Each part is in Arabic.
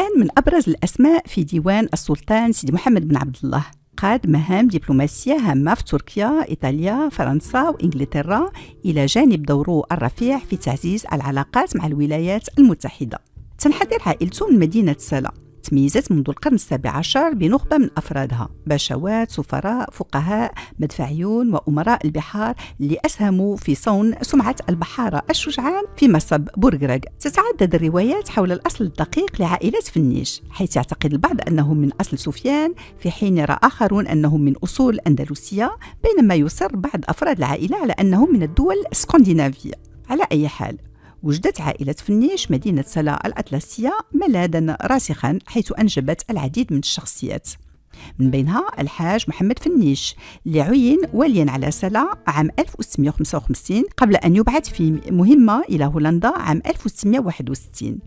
كان من أبرز الأسماء في ديوان السلطان سيدي محمد بن عبد الله. قاد مهام دبلوماسية هامة في تركيا، إيطاليا، فرنسا وإنجلترا، إلى جانب دوره الرفيع في تعزيز العلاقات مع الولايات المتحدة. تنحدر عائلته من مدينة سلا، تميزت منذ القرن السابع عشر بنخبة من أفرادها، باشوات، سفراء، فقهاء، مدفعيون وأمراء البحار اللي أسهموا في صون سمعة البحارة الشجعان في مصب بورغرغ. تتعدد الروايات حول الأصل الدقيق لعائلة فنيش، حيث يعتقد البعض أنهم من أصل سفيان، في حين يرى آخرون أنهم من أصول أندلسية، بينما يصر بعض أفراد العائلة على أنهم من الدول الاسكندنافية. على أي حال، وجدت عائلة فنيش مدينة سلا الأطلسية ملاذاً راسخاً، حيث أنجبت العديد من الشخصيات، من بينها الحاج محمد فنيش اللي عين والياً على سلا عام 1655 قبل أن يبعث في مهمة إلى هولندا عام 1661.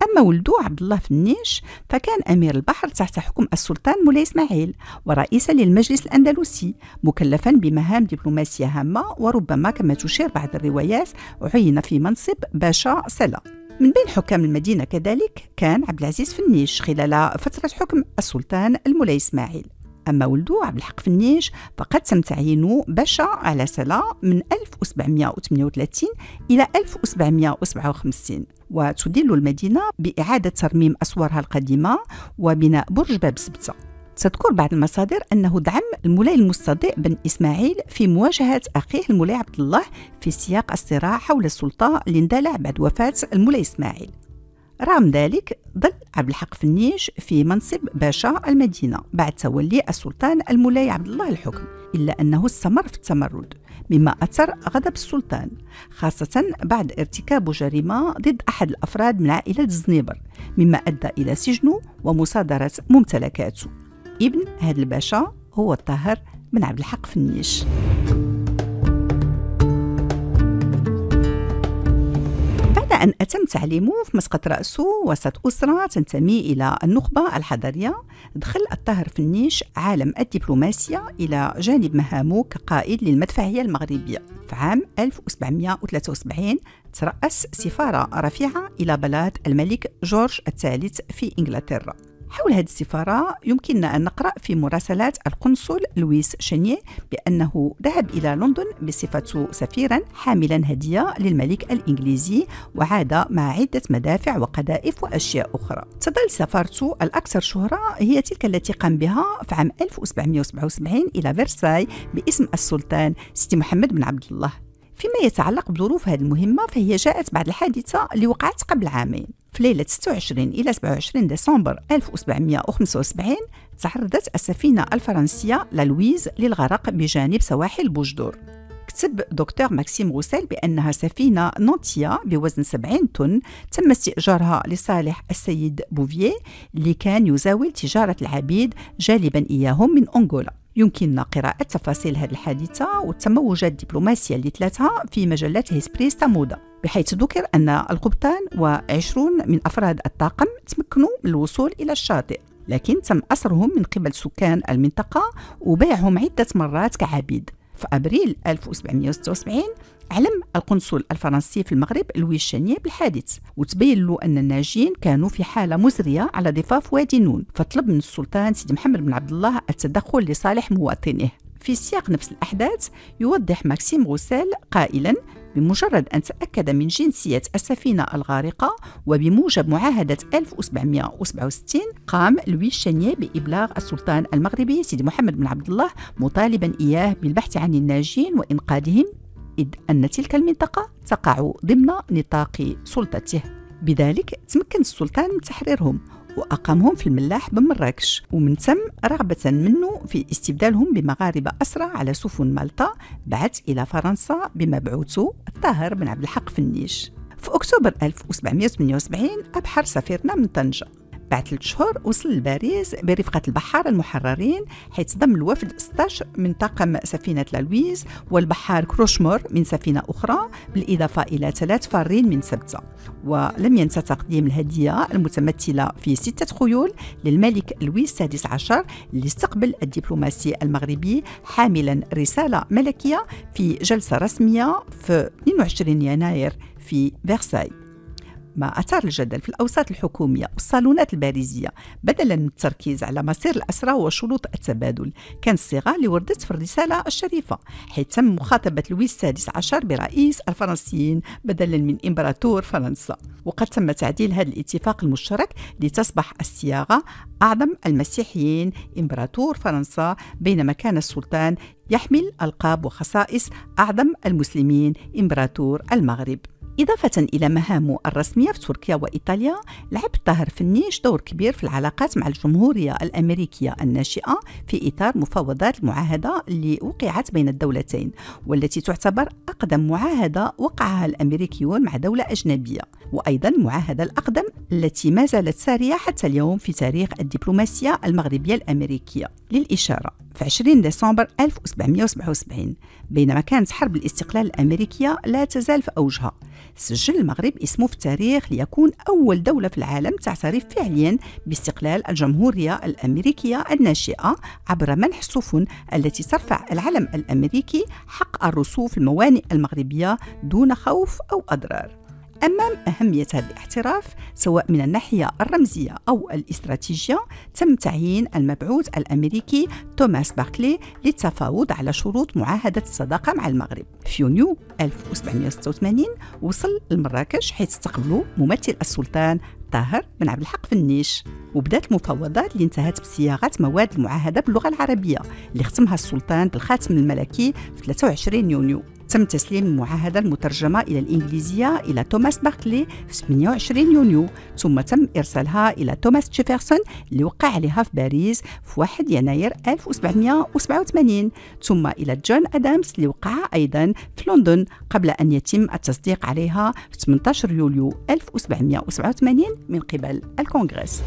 أما ولده عبد الله فنيش فكان أمير البحر تحت حكم السلطان مولاي إسماعيل ورئيسا للمجلس الأندلسي، مكلفا بمهام دبلوماسية هامة، وربما كما تشير بعض الروايات عين في منصب باشا سلا. من بين حكام المدينة كذلك كان عبد العزيز فنيش خلال فترة حكم السلطان المولاي إسماعيل. أما ولده عبد الحق فنيش فقد تم تعيينه باشا على سلا من 1738 إلى 1757، وتدل المدينة بإعادة ترميم أسوارها القديمة وبناء برج باب سبتة. تذكر بعض المصادر أنه دعم المولاي المستضيء بن إسماعيل في مواجهة أخيه المولاي عبد الله في سياق الصراع حول السلطة اللي اندلع بعد وفاة المولاي إسماعيل. رغم ذلك ظل عبد الحق فنيش في منصب باشا المدينة بعد تولي السلطان المولاي عبد الله الحكم، إلا أنه استمر في التمرد، مما أثر غضب السلطان، خاصة بعد ارتكاب جريمة ضد أحد الأفراد من عائلة الزنيبر، مما أدى إلى سجنه ومصادرة ممتلكاته. ابن هذا الباشا هو الطاهر بن عبد الحق فنيش. بعد أن أتم تعليمه في مسقط رأسه وسط أسرة تنتمي إلى النخبة الحضرية، دخل الطاهر فنيش عالم الدبلوماسية إلى جانب مهامه كقائد للمدفعية المغربية. في عام 1773 ترأس سفارة رفيعة إلى بلاد الملك جورج الثالث في إنجلترا. حول هذه السفارة يمكننا أن نقرأ في مراسلات القنصل لويس شانيه بأنه ذهب إلى لندن بصفة سفيرا حاملا هدية للملك الإنجليزي، وعاد مع عدة مدافع وقذائف وأشياء أخرى. تظل سفارته الأكثر شهرة هي تلك التي قام بها في عام 1777 إلى فرساي باسم السلطان سيدي محمد بن عبد الله. فيما يتعلق بظروف هذه المهمة فهي جاءت بعد الحادثة اللي وقعت قبل عامين. في ليلة 26 إلى 27 ديسمبر 1775 تعرضت السفينة الفرنسية لالويز للغرق بجانب سواحل بوجدور. كتب دكتور ماكسيم غوسيل بأنها سفينة نونتية بوزن 70 طن تم استئجارها لصالح السيد بوفيه اللي كان يزاول تجارة العبيد جالبا إياهم من أنغولا. يمكننا قراءة تفاصيل هذه الحادثة والتموجات الدبلوماسية اللي ثلاثها في مجلة هيسبريس موضة، بحيث ذكر أن القبطان و20 من أفراد الطاقم تمكنوا من الوصول إلى الشاطئ، لكن تم أسرهم من قبل سكان المنطقة وبيعهم عدة مرات كعبيد. في أبريل 1776 علم القنصل الفرنسي في المغرب لويس شانيه بالحادث، وتبين له أن الناجين كانوا في حالة مزرية على ضفاف وادي نون، فطلب من السلطان سيدي محمد بن عبد الله التدخل لصالح مواطنيه. في سياق نفس الأحداث يوضح ماكسيم غوسيل قائلا: بمجرد أن تأكد من جنسية السفينة الغارقة وبموجب معاهدة 1767 قام لويس شانيه بإبلاغ السلطان المغربي سيدي محمد بن عبد الله مطالبا إياه بالبحث عن الناجين وإنقاذهم، إذ أن تلك المنطقة تقع ضمن نطاق سلطته. بذلك تمكن السلطان من تحريرهم وأقامهم في الملاح بمراكش، ومن ثم رغبة منه في استبدالهم بمغاربة أسرى على سفن مالطا بعث إلى فرنسا بمبعوثه الطاهر بن عبد الحق فنيش. في أكتوبر 1778 أبحر سفيرنا من طنجة. بعد 3 شهور وصل لباريس برفقة البحار المحررين، حيث ضم الوفد 16 من طاقم سفينة لالويز والبحار كروشمور من سفينة أخرى، بالإضافة إلى 3 فارين من سبتة. ولم ينسى تقديم الهدية المتمثلة في 6 خيول للملك لويس السادس عشر اللي استقبل الدبلوماسي المغربي حاملا رسالة ملكية في جلسة رسمية في 22 يناير في فرساي. ما أثار الجدل في الأوساط الحكومية والصالونات الباريزية بدلاً من التركيز على مصير الأسرى وشروط التبادل، كان الصيغة اللي وردت في الرسالة الشريفة، حيث تم مخاطبة لويس السادس عشر برئيس الفرنسيين بدلاً من إمبراطور فرنسا. وقد تم تعديل هذا الاتفاق المشترك لتصبح الصياغة أعظم المسيحيين إمبراطور فرنسا، بينما كان السلطان يحمل ألقاب وخصائص أعظم المسلمين إمبراطور المغرب. إضافة إلى مهامه الرسمية في تركيا وإيطاليا، لعب الطاهر فنيش دور كبير في العلاقات مع الجمهورية الأمريكية الناشئة في إطار مفاوضات المعاهدة اللي وقعت بين الدولتين، والتي تعتبر أقدم معاهدة وقعها الأمريكيون مع دولة أجنبية، وأيضا المعاهدة الأقدم التي ما زالت سارية حتى اليوم في تاريخ الدبلوماسية المغربية الأمريكية. للإشارة، في 20 ديسمبر 1777 بينما كانت حرب الاستقلال الأمريكية لا تزال في أوجها، سجل المغرب اسمه في التاريخ ليكون أول دولة في العالم تعترف فعليا باستقلال الجمهورية الأمريكية الناشئة عبر منح السفن التي ترفع العلم الأمريكي حق الرسوف في الموانئ المغربية دون خوف أو أضرار. أمام أهمية هذا الاعتراف سواء من الناحية الرمزية أو الاستراتيجية، تم تعيين المبعوث الأمريكي توماس باركلي للتفاوض على شروط معاهدة الصداقة مع المغرب. في يونيو 1786 وصل لمراكش، حيث استقبلوا ممثل السلطان طاهر بن عبد الحق فنيش، وبدات المفاوضات اللي انتهت بصياغة مواد المعاهدة باللغة العربية اللي ختمها السلطان بالخاتم الملكي في 23 يونيو. تم تسليم المعاهدة المترجمة إلى الإنجليزية إلى توماس باركلي في 28 يونيو، ثم تم إرسالها إلى توماس جيفرسون اللي وقع عليها في باريس في 1 يناير 1787، ثم إلى جون آدامز اللي وقع أيضا في لندن قبل أن يتم التصديق عليها في 18 يوليو 1787 من قبل الكونغرس.